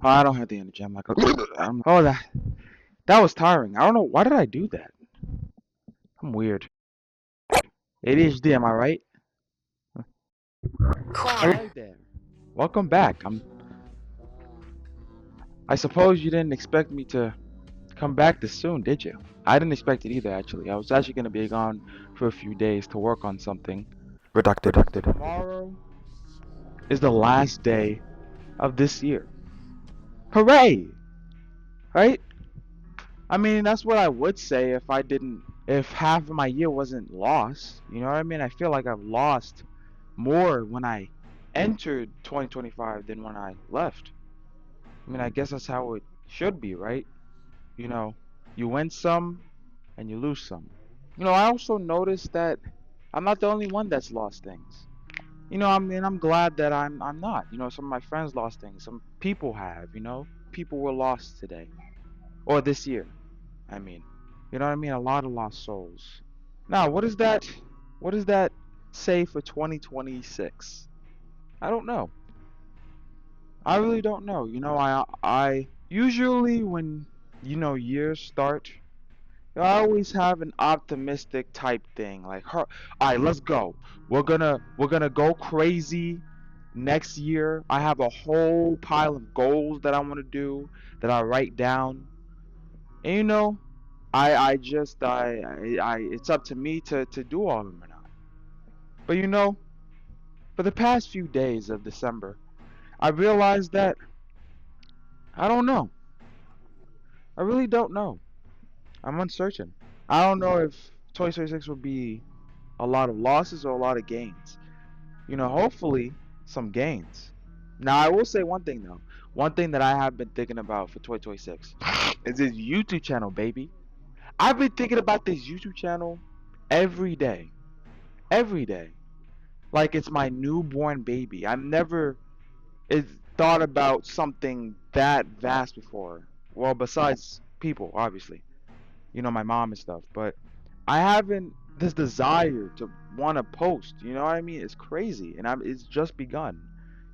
Oh, I don't have the energy. I'm like, oh, that was tiring. I don't know. Why did I do that? I'm weird. ADHD, am I right? Hello there. Welcome back. I suppose you didn't expect me to come back this soon, did you? I didn't expect it either, actually. I was actually going to be gone for a few days to work on something. Redacted. Tomorrow is the last day of this year. Hooray! Right? I mean, that's what I would say if half of my year wasn't lost. You know what I mean? I feel like I've lost more when I entered 2025 than when I left. I mean, I guess that's how it should be, right? You know, you win some and you lose some. I also noticed that I'm not the only one that's lost things. I mean, I'm glad that I'm not. Some of my friends lost things. Some people have, People were lost today or this year. I mean, you know what I mean? A lot of lost souls. Now, what does that say for 2026? I don't know. I really don't know. I usually when years start, I always have an optimistic type thing like, all right, let's go. We're gonna go crazy next year. I have a whole pile of goals that I want to do that I write down. And I just it's up to me to do all of them or not. But for the past few days of December, I realized that I don't know. I really don't know. I'm uncertain. I don't know if 2026 will be a lot of losses or a lot of gains. Hopefully some gains. Now, I will say one thing though. One thing that I have been thinking about for 2026 is this YouTube channel, baby. I've been thinking about this YouTube channel every day. Every day. Like it's my newborn baby. I've never it, thought about something that vast before. Well, besides people, obviously. My mom and stuff. But I haven't this desire to want to post. You know what I mean? It's crazy, and it's just begun.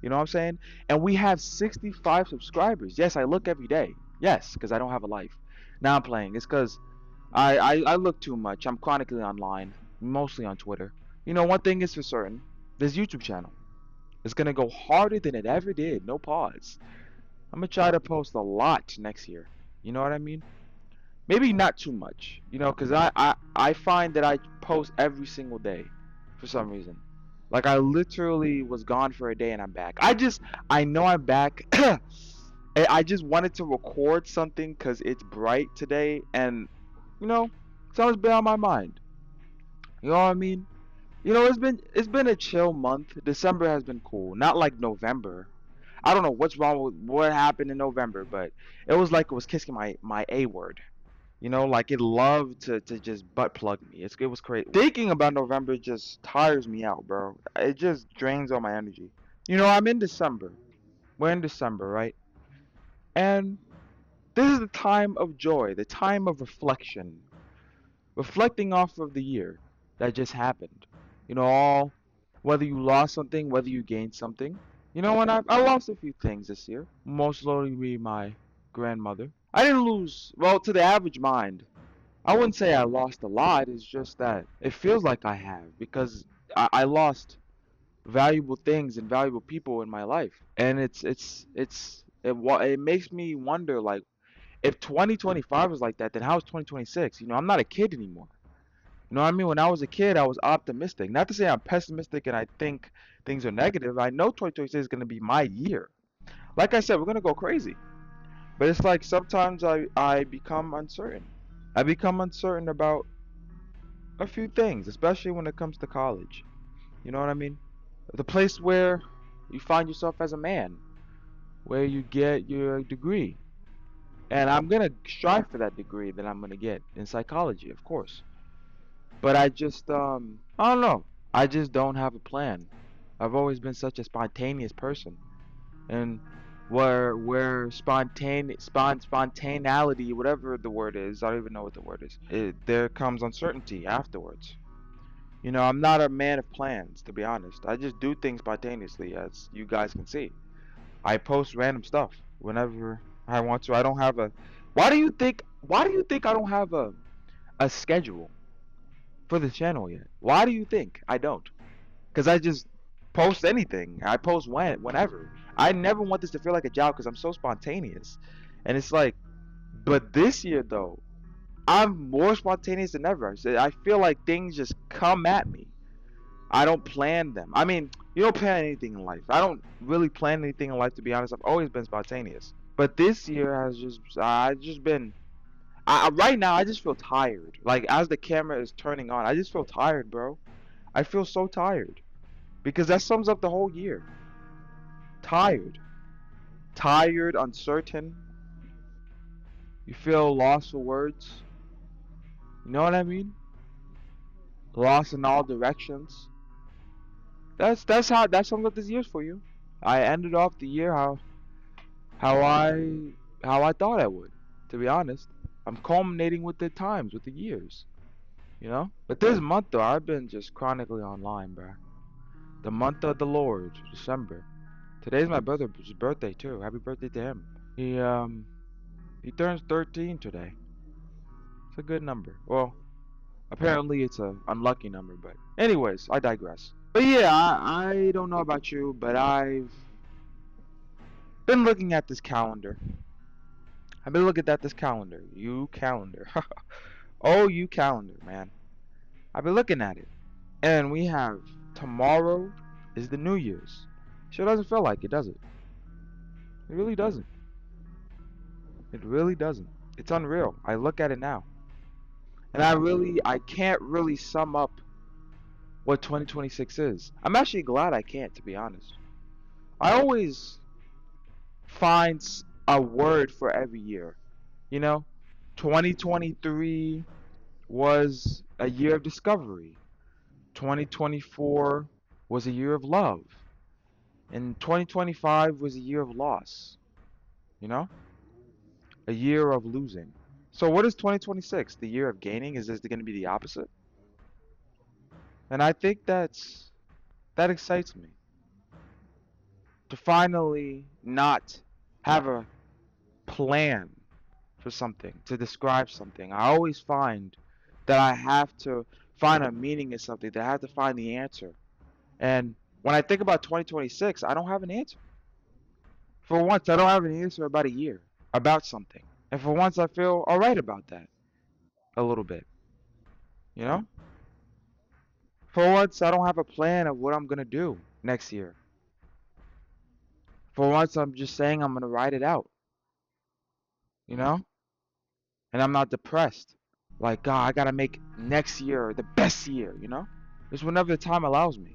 You know what I'm saying? And we have 65 subscribers. Yes, I look every day. Yes, because I don't have a life. Now I'm playing. It's because I look too much. I'm chronically online, mostly on Twitter. One thing is for certain: this YouTube channel is gonna go harder than it ever did. No pause. I'm gonna try to post a lot next year. You know what I mean? Maybe not too much, because I find that I post every single day for some reason. Like I literally was gone for a day and I'm back. I know I'm back. I just wanted to record something because it's bright today and you know something's been on my mind. You know what I mean? It's been a chill month. December has been cool. Not like November. I don't know what's wrong with what happened in November, but it was like it was kissing my A word. Like it loved to just butt plug me. It was crazy. Thinking about November just tires me out, bro. It just drains all my energy. I'm in December. We're in December, right? And this is the time of joy, the time of reflection, reflecting off of the year that just happened. All whether you lost something, whether you gained something. And I lost a few things this year. Most notably my grandmother. I didn't lose, well, to the average mind. I wouldn't say I lost a lot. It's just that it feels like I have because I lost valuable things and valuable people in my life, and it makes me wonder like if 2025 was like that, then how's 2026? I'm not a kid anymore. You know what I mean? When I was a kid, I was optimistic. Not to say I'm pessimistic and I think things are negative. I know 2026 is gonna be my year. Like I said, we're gonna go crazy. But it's like sometimes I become uncertain. I become uncertain about a few things, especially when it comes to college. You know what I mean? The place where you find yourself as a man, where you get your degree. And I'm gonna strive for that degree that I'm gonna get in psychology, of course. But I don't know. I just don't have a plan. I've always been such a spontaneous person. And where spontaneity, whatever the word is, I don't even know what the word is. There comes uncertainty afterwards. I'm not a man of plans, to be honest. I just do things spontaneously, as you guys can see. I post random stuff whenever I want to. I don't have a. Why do you think I don't have a schedule for the channel yet? Why do you think I don't? Because I just post anything. I post whenever. I never want this to feel like a job because I'm so spontaneous. And it's like, but this year though, I'm more spontaneous than ever. I feel like things just come at me. I don't plan them. I mean, you don't plan anything in life. I don't really plan anything in life, to be honest. I've always been spontaneous. But this year has I've just been, right now, I just feel tired. Like, as the camera is turning on, I just feel tired, bro. I feel so tired. Because that sums up the whole year. Tired. Tired, uncertain. You feel lost for words. You know what I mean? Lost in all directions. That sums up this year for you. I ended off the year how I how I thought I would, to be honest. I'm culminating with the times, with the years. But this month though, I've been just chronically online, bruh. The month of the Lord, December. Today's my brother's birthday too. Happy birthday to him. He turns 13 today. It's a good number. Well, apparently it's a unlucky number, but anyways, I digress. But yeah, I don't know about you, but I've been looking at this calendar. I've been looking at this calendar. You calendar. Oh, you calendar, man. I've been looking at it. And we have tomorrow is the New Year's. Sure doesn't feel like it, does it? It really doesn't. It really doesn't. It's unreal. I look at it now. And I can't really sum up what 2026 is. I'm actually glad I can't, to be honest. I always find a word for every year. You know, 2023 was a year of discovery. 2024 was a year of love. And 2025 was a year of loss. You know? A year of losing. So what is 2026? The year of gaining? Is this going to be the opposite? And I think that excites me. To finally not have a plan for something, to describe something. I always find that I have to find a meaning in something, that I have to find the answer. And when I think about 2026, I don't have an answer. For once, I don't have an answer about a year, about something. And for once, I feel alright about that. A little bit. You know? For once, I don't have a plan of what I'm going to do next year. For once, I'm just saying I'm going to ride it out. You know? And I'm not depressed. Like, God, I got to make next year the best year? It's whenever the time allows me.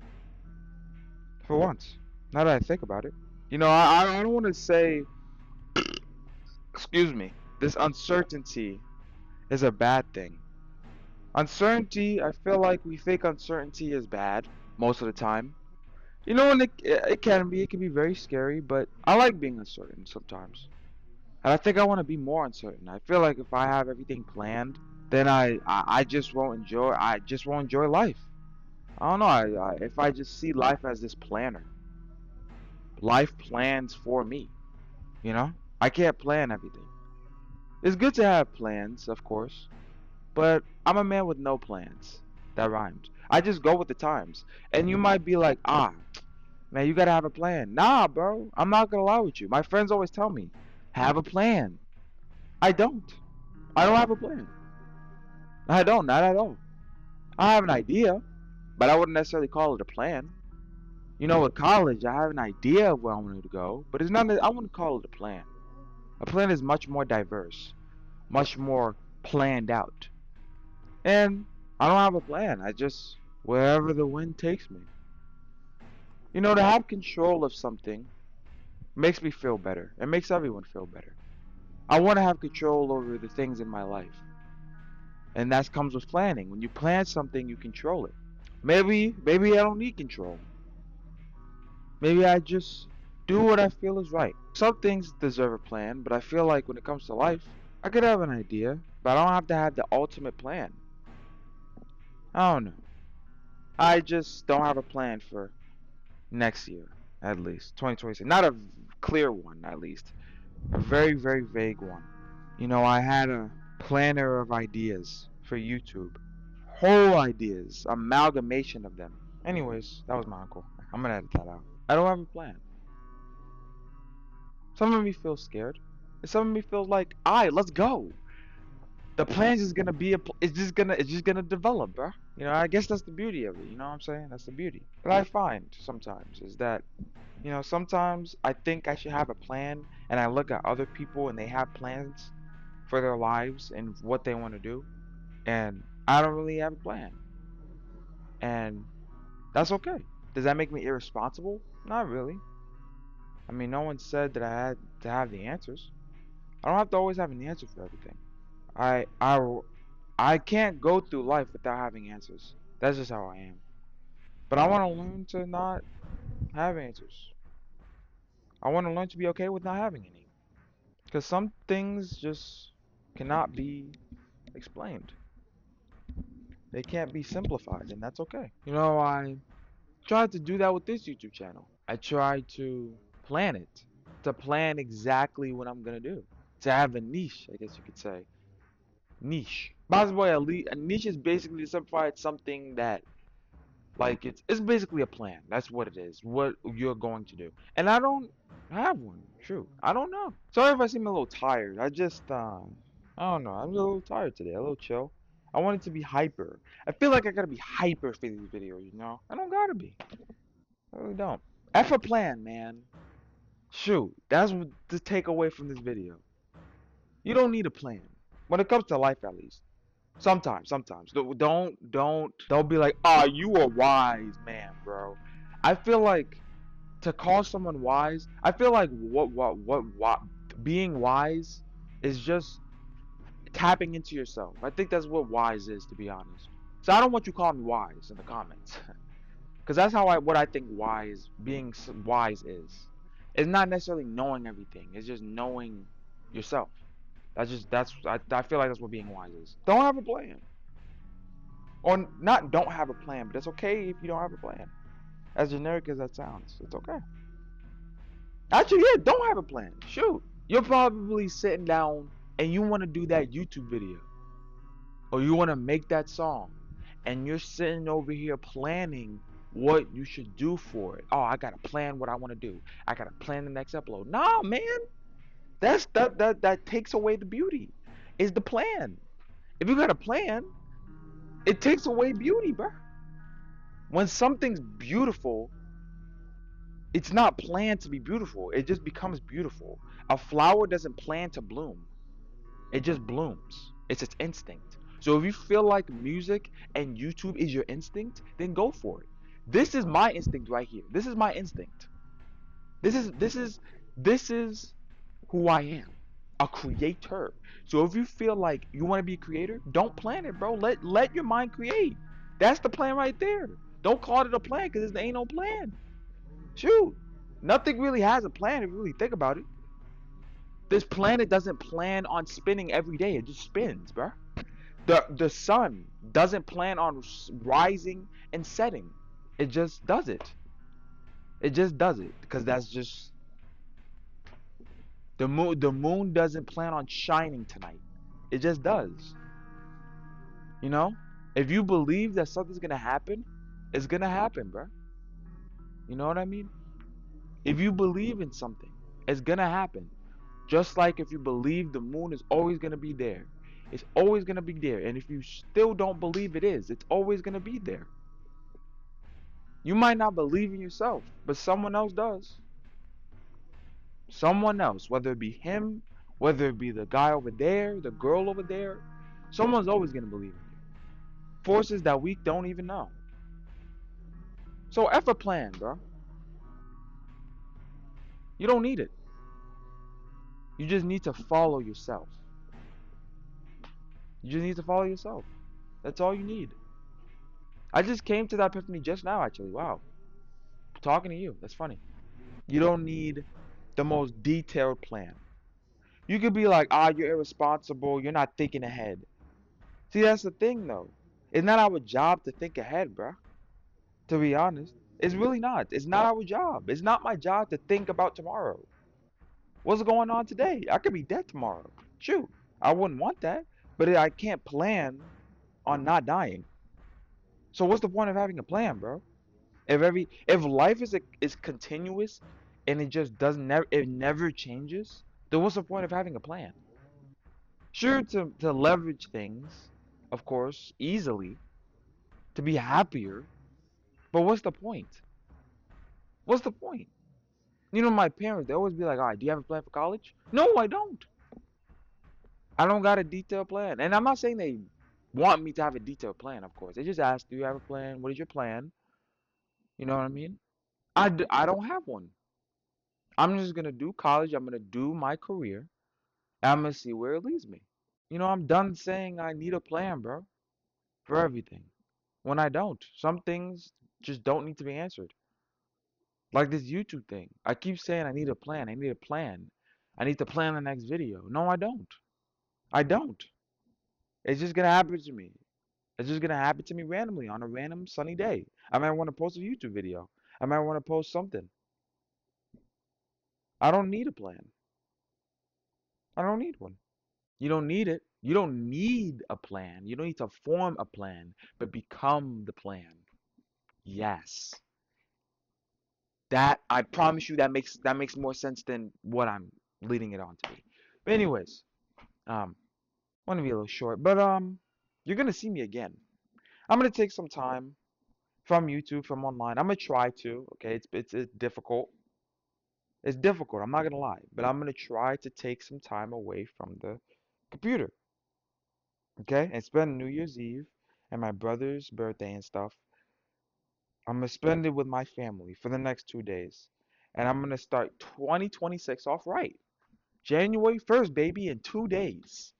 For once. Now that I think about it. I don't want to say, excuse me, this uncertainty is a bad thing. Uncertainty, I feel like we think uncertainty is bad most of the time. And it can be very scary, but I like being uncertain sometimes. And I think I want to be more uncertain. I feel like if I have everything planned, then I just won't enjoy life. I don't know. If I just see life as this planner, life plans for me. I can't plan everything. It's good to have plans, of course, but I'm a man with no plans. That rhymed. I just go with the times. And you might be like, man, you gotta have a plan. Nah, bro, I'm not gonna lie with you. My friends always tell me, have a plan. I don't. I don't have a plan. I don't, not at all. I have an idea, but I wouldn't necessarily call it a plan. With college, I have an idea of where I wanted to go, but it's not. I wouldn't call it a plan. A plan is much more diverse, much more planned out. And I don't have a plan. I just wherever the wind takes me. To have control of something makes me feel better. It makes everyone feel better. I want to have control over the things in my life. And that comes with planning. When you plan something, you control it. Maybe I don't need control. Maybe I just do what I feel is right. Some things deserve a plan, but I feel like when it comes to life, I could have an idea, but I don't have to have the ultimate plan. I don't know. I just don't have a plan for next year, at least 2026. Not a clear one, at least. A very, very vague one. You know, I had a planner of ideas for YouTube. Whole ideas, amalgamation of them. Anyways, that was my uncle. I'm gonna edit that out. I don't have a plan. Some of me feels scared. And some of me feels like, alright, let's go. The plan's just gonna be it's just gonna develop, bro. You know, I guess that's the beauty of it. You know what I'm saying? That's the beauty. What I find sometimes is that, you know, sometimes I think I should have a plan, and I look at other people and they have plans for their lives and what they want to do, and I don't really have a plan, and that's okay. Does that make me irresponsible? Not really. I mean, no one said that I had to have the answers. I don't have to always have an answer for everything. I I I can't go through life without having answers. That's just how I am. But I want to learn to not have answers. I want to learn to be okay with not having any. Because some things just cannot be explained. They can't be simplified, and that's okay. You know, I tried to do that with this YouTube channel. I tried to plan it, to plan exactly what I'm gonna do, to have a niche, I guess you could say. Niche. By the way, a niche is basically to simplify it something that, like, it's basically a plan. That's what it is. What you're going to do. And I don't have one. True. I don't know. Sorry if I seem a little tired. I don't know. I'm a little tired today. A little chill. I want it to be hyper. I feel like I gotta be hyper for these videos, you know? I don't gotta be. I really don't. F a plan, man. Shoot. That's what the takeaway from this video. You don't need a plan. When it comes to life, at least. Sometimes. Don't be like, ah, you a wise man, bro. I feel like to call someone wise, I feel like what being wise is just tapping into yourself. I think that's what wise is, to be honest. So I don't want you calling me wise in the comments, because that's what I think wise is. It's not necessarily knowing everything. It's just knowing yourself. I feel like that's what being wise is. Don't have a plan. Or not don't have a plan, but it's okay if you don't have a plan. As generic as that sounds, it's okay. Actually, yeah, don't have a plan. Shoot. You're probably sitting down and you want to do that YouTube video. Or you want to make that song. And you're sitting over here planning what you should do for it. Oh, I gotta plan what I want to do. I gotta plan the next upload. Nah, man. That takes away the beauty. Is the plan. If you got a plan, it takes away beauty, bro. When something's beautiful, it's not planned to be beautiful. It just becomes beautiful. A flower doesn't plan to bloom. It just blooms. It's its instinct. So if you feel like music and YouTube is your instinct, then go for it. This is my instinct right here. This is my instinct. This is who I am. A creator. So if you feel like you want to be a creator, don't plan it, bro. Let your mind create. That's the plan right there. Don't call it a plan because there ain't no plan. Shoot. Nothing really has a plan if you really think about it. This planet doesn't plan on spinning every day. It just spins, bro. The sun doesn't plan on rising and setting. It just does it. It just does it because that's just the moon. The moon doesn't plan on shining tonight. It just does. You know? If you believe that something's gonna happen, it's gonna happen, bro. You know what I mean? If you believe in something, it's gonna happen. Just like if you believe the moon is always gonna be there. It's always gonna be there. And if you still don't believe it is, it's always gonna be there. You might not believe in yourself, but someone else does. Someone else, whether it be him, whether it be the guy over there, the girl over there, someone's always gonna believe in you. Forces that we don't even know. So F a plan, bro. You don't need it. You just need to follow yourself. You just need to follow yourself. That's all you need. I just came to that epiphany just now, actually. Wow. Talking to you. That's funny. You don't need the most detailed plan. You could be like, ah, you're irresponsible. You're not thinking ahead. See, that's the thing, though. It's not our job to think ahead, bruh. To be honest, it's really not. It's not our job. It's not my job to think about tomorrow. What's going on today? I could be dead tomorrow. Shoot, I wouldn't want that, but I can't plan on not dying. So what's the point of having a plan, bro? If life is continuous and it just doesn't never it never changes, then what's the point of having a plan? Sure, to leverage things, of course, easily, to be happier, but what's the point? What's the point? You know, my parents, they always be like, all right, do you have a plan for college? No, I don't. I don't got a detailed plan. And I'm not saying they want me to have a detailed plan, of course. They just ask, do you have a plan? What is your plan? You know what I mean? I don't have one. I'm just going to do college. I'm going to do my career. And I'm going to see where it leads me. You know, I'm done saying I need a plan, bro, for everything. When I don't. Some things just don't need to be answered. Like this YouTube thing. I keep saying I need a plan. I need a plan. I need to plan the next video. No, I don't. I don't. It's just gonna happen to me. It's just gonna happen to me randomly on a random sunny day. I might want to post a YouTube video. I might want to post something. I don't need a plan. I don't need one. You don't need it. You don't need a plan. You don't need to form a plan, but become the plan. Yes. That I promise you that makes more sense than what I'm leading it on to be. But anyways, want to be a little short, but you're gonna see me again. I'm gonna take some time from YouTube, from online. I'm gonna try to. Okay, it's difficult. It's difficult. I'm not gonna lie, but I'm gonna try to take some time away from the computer. Okay, and spend New Year's Eve and my brother's birthday and stuff. I'm gonna spend it with my family for the next 2 days, and I'm gonna start 2026 off right. January 1st, baby, in 2 days.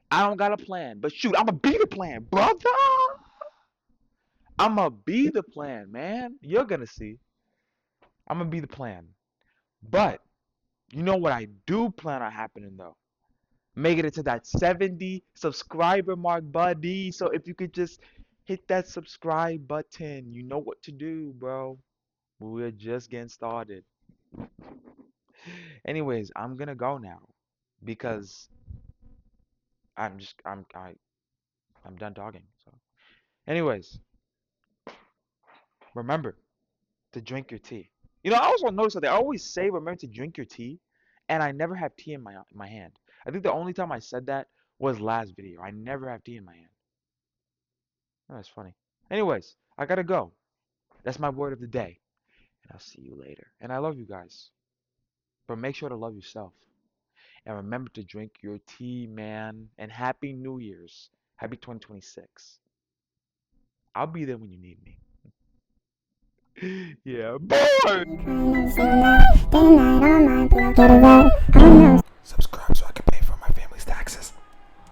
I don't got a plan, but shoot, I'm gonna be the plan, brother. I'm gonna be the plan, man. You're gonna see. I'm gonna be the plan. But you know what I do plan on happening though? Making it to that 70 subscriber mark, buddy. So if you could just hit that subscribe button, you know what to do, bro. We're just getting started. Anyways, I'm gonna go now because I'm just I'm done talking. So, anyways, remember to drink your tea. You know, I also notice that they always say remember to drink your tea, and I never have tea in my hand. I think the only time I said that was last video. I never have tea in my hand. Oh, that's funny. Anyways, I gotta go. That's my word of the day, and I'll see you later. And I love you guys, but make sure to love yourself. And remember to drink your tea, man. And Happy New Year's. Happy 2026. I'll be there when you need me. Yeah, boy!